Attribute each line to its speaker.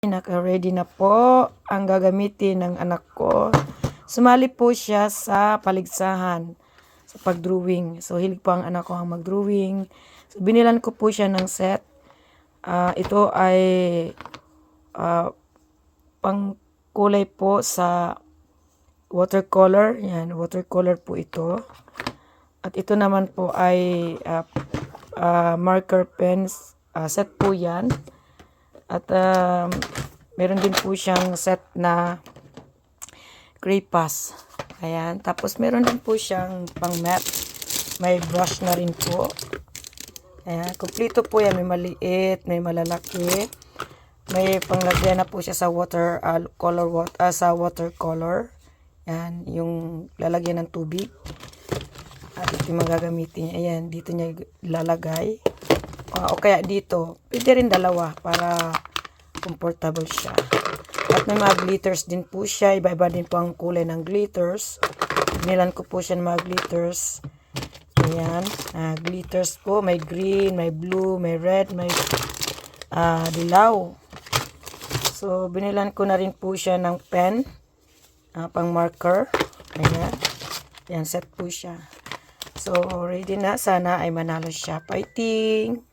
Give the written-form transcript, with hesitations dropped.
Speaker 1: Naka-ready na po ang gagamitin ng anak ko. Sumali po siya sa paligsahan sa pag-drawing. So, hilig po ang anak ko ang mag-drawing. So, binilan ko po siya ng set. Ito ay pang kulay po sa watercolor. Yan, watercolor po ito. At ito naman po ay marker pens. Set po yan. At meron din po siyang set na crepas. Ayan. Tapos meron din po siyang pang matte. May brush na rin po. Ayan. Kumplito po yan. May maliit, may malalaki. May panglagyan na po siya sa sa watercolor. Ayan. Yung lalagyan ng tubig. At ito yung magagamitin niya. Ayan. Dito niya lalagay. O kaya dito, pwede rin dalawa para comfortable siya. At may mga glitters din po siya. Iba-iba din po ang kulay ng glitters. Nilan ko po siya ng mga glitters. Ayan. Glitters po. May green, may blue, may red, may dilaw. So, binilan ko na rin po siya ng pen. Pang marker. Ayan. Ayan, set po siya. So, ready na. Sana ay manalo siya. Fighting!